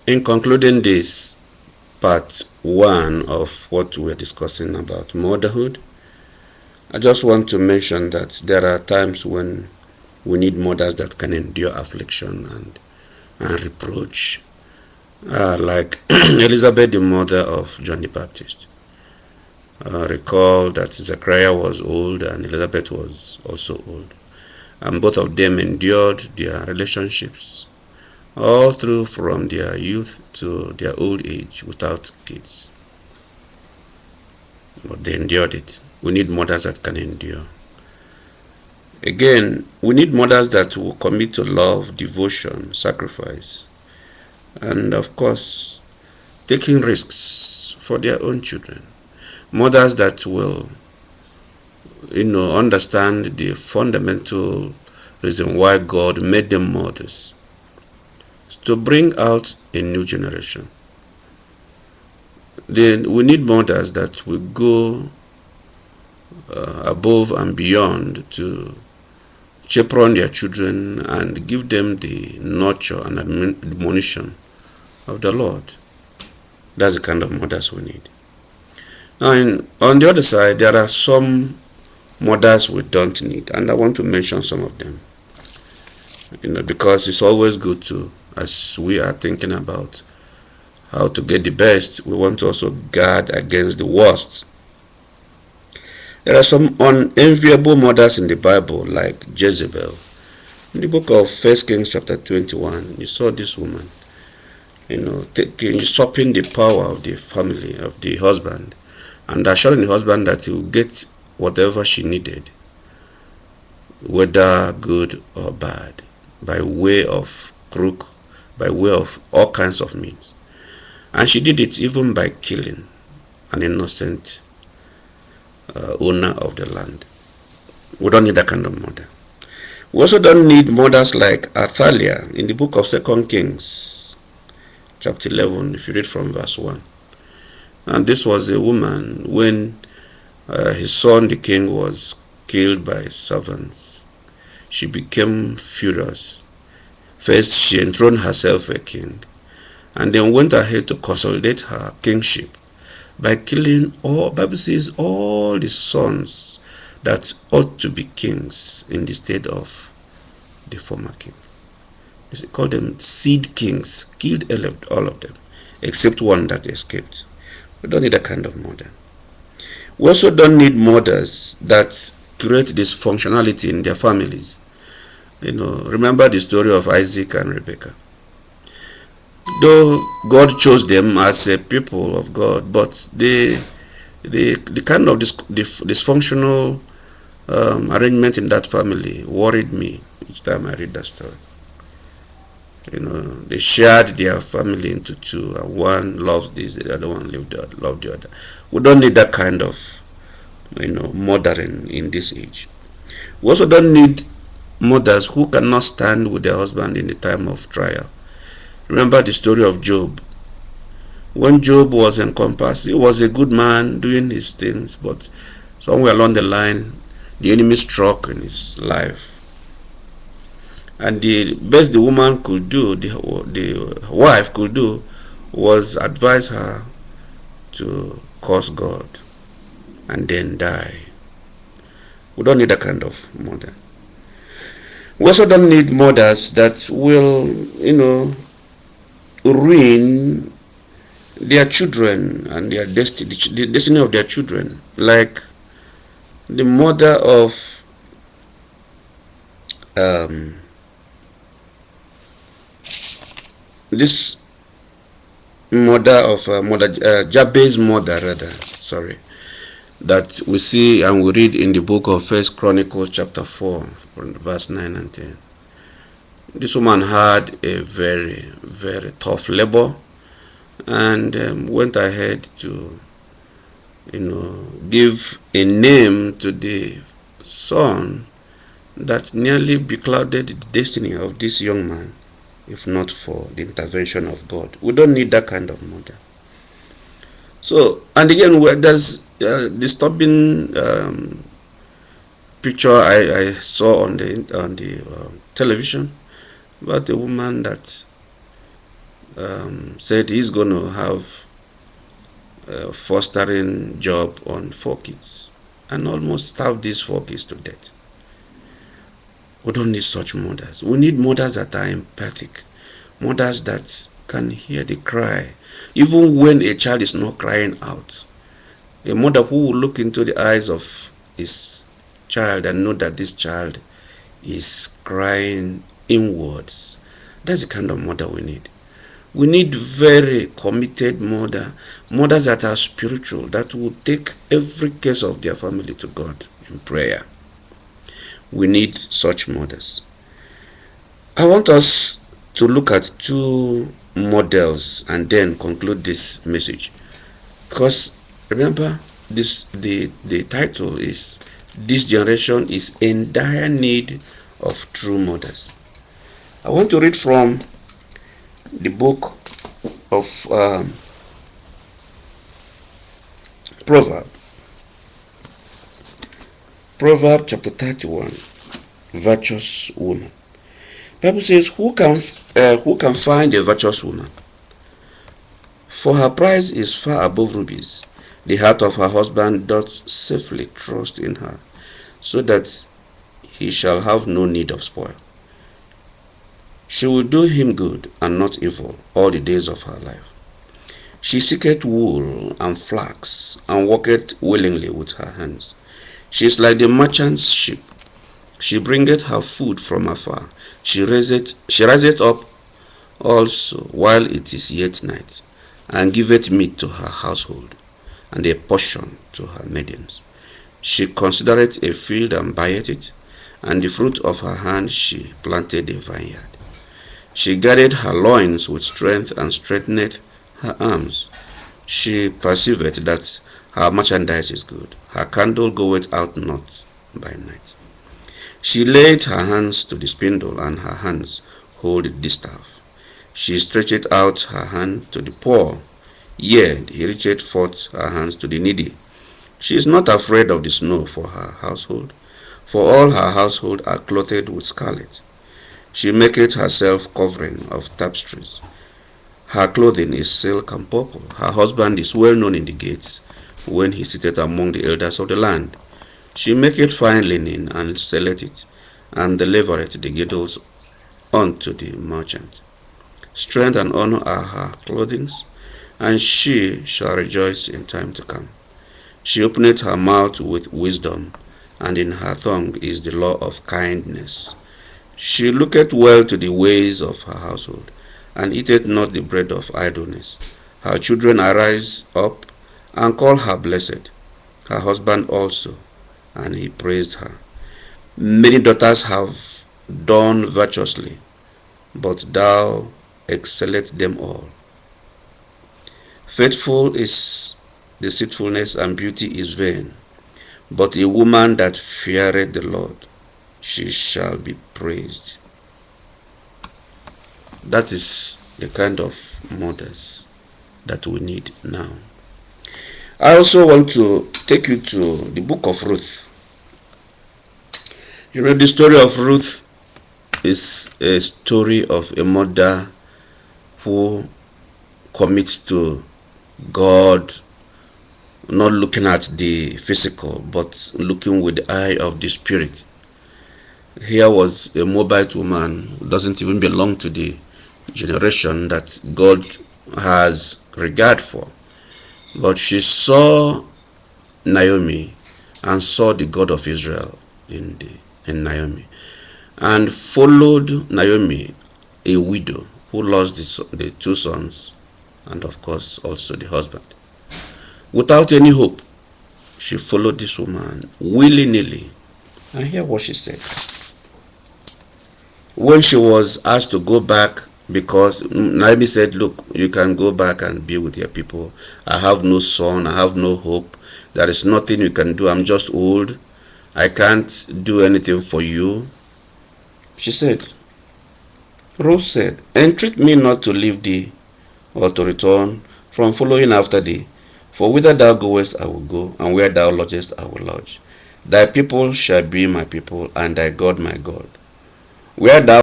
In concluding this part 1 of what we're discussing about motherhood, I just want to mention that there are times when we need mothers that can endure affliction and reproach, like Elizabeth, the mother of John the Baptist. Recall that Zechariah was old and Elizabeth was also old, and both of them endured their relationships all through from their youth to their old age without kids. But they endured it. We need mothers that can endure. Again, we need mothers that will commit to love, devotion, sacrifice, and of course, taking risks for their own children. Mothers that will, understand the fundamental reason why God made them mothers, to bring out a new generation. Then we need mothers that will go above and beyond to chaperone their children and give them the nurture and admonition of the Lord. That's the kind of mothers we need. Now, on the other side, there are some mothers we don't need, and I want to mention some of them. Because it's always good to, as we are thinking about how to get the best, we want to also guard against the worst. There are some unenviable mothers in the Bible, like Jezebel. In the book of 1 Kings chapter 21, you saw this woman, usurping the power of the family, of the husband, and assuring the husband that he will get whatever she needed, whether good or bad, by way of crook, by way of all kinds of means. And she did it even by killing an innocent owner of the land. We don't need that kind of mother. We also don't need mothers like Athaliah in the book of 2 Kings chapter 11, if you read from verse 1. And this was a woman when his son the king was killed by his servants. She became furious. First she enthroned herself a king, and then went ahead to consolidate her kingship by killing Bible says all the sons that ought to be kings in the stead of the former king. They called them seed kings, killed all of them, except one that escaped. We don't need that kind of mother. We also don't need mothers that create dysfunctionality in their families. Remember the story of Isaac and Rebekah. Though God chose them as a people of God, but the kind of dysfunctional arrangement in that family worried me each time I read that story. They shared their family into two, and one loves this, the other one loved the other. We don't need that kind of mothering in this age. We also don't need mothers who cannot stand with their husband in the time of trial. Remember the story of Job. When Job was encompassed, he was a good man doing his things, but somewhere along the line, the enemy struck in his life. And the best the woman could do, the wife could do, was advise her to curse God and then die. We don't need that kind of mother. We also don't need mothers that will, ruin their children and their destiny, the destiny of their children, like the mother of this mother of Jabez's mother, that we see and we read in the book of 1 Chronicles chapter 4, verse 9 and 10. This woman had a very, very tough labor, and went ahead to, give a name to the son that nearly beclouded the destiny of this young man, if not for the intervention of God. We don't need that kind of mother. So, and again, there's a disturbing picture I saw on the television about a woman that said he's going to have a fostering job on 4 kids and almost starved these 4 kids to death. We don't need such mothers. We need mothers that are empathic, mothers that can hear the cry, even when a child is not crying out. A mother who will look into the eyes of his child and know that this child is crying inwards. That's the kind of mother we need. We need very committed mothers that are spiritual, that will take every case of their family to God in prayer. We need such mothers. I want us to look at 2 models and then conclude this message. Because remember, the title is "This Generation is in Dire Need of True Mothers." I want to read from the book of Proverbs chapter 31, virtuous woman. Bible says, who can find a virtuous woman? For her price is far above rubies. The heart of her husband doth safely trust in her, so that he shall have no need of spoil. She will do him good and not evil all the days of her life. She seeketh wool and flax, and worketh willingly with her hands. She is like the merchant's ship. She bringeth her food from afar. She riseth up also while it is yet night, and giveth meat to her household, and a portion to her maidens. She considereth a field and buyeth it, and the fruit of her hand she planted a vineyard. She girded her loins with strength, and strengtheneth her arms. She perceiveth that her merchandise is good. Her candle goeth out not by night. She laid her hands to the spindle, and her hands hold the distaff. She stretcheth out her hand to the poor, yea, he reacheth forth her hands to the needy. She is not afraid of the snow for her household, for all her household are clothed with scarlet. She maketh herself covering of tapestries. Her clothing is silk and purple. Her husband is well known in the gates, when he sitteth among the elders of the land. She maketh fine linen, and selleth it, and delivereth the girdles unto the merchant. Strength and honor are her clothing, and she shall rejoice in time to come. She openeth her mouth with wisdom, and in her tongue is the law of kindness. She looketh well to the ways of her household, and eateth not the bread of idleness. Her children arise up, and call her blessed, her husband also, and he praised her. Many daughters have done virtuously, but thou excellest them all. Faithful is deceitfulness, and beauty is vain, but a woman that feareth the Lord, she shall be praised. That is the kind of mothers that we need now. I also want to take you to the book of Ruth. You know, the story of Ruth is a story of a mother who commits to God, not looking at the physical, but looking with the eye of the spirit. Here was a Moabite woman who doesn't even belong to the generation that God has regard for. But she saw Naomi and saw the God of Israel in Naomi, and followed Naomi, a widow who lost the 2 sons, and of course also the husband. Without any hope, she followed this woman willy-nilly. And hear what she said. When she was asked to go back, because Naomi said, look, you can go back and be with your people. I have no son, I have no hope. There is nothing you can do. I'm just old. I can't do anything for you. She said, Ruth said, entreat me not to leave thee, or to return from following after thee. For whither thou goest I will go, and where thou lodgest I will lodge. Thy people shall be my people, and thy God my God. Where thou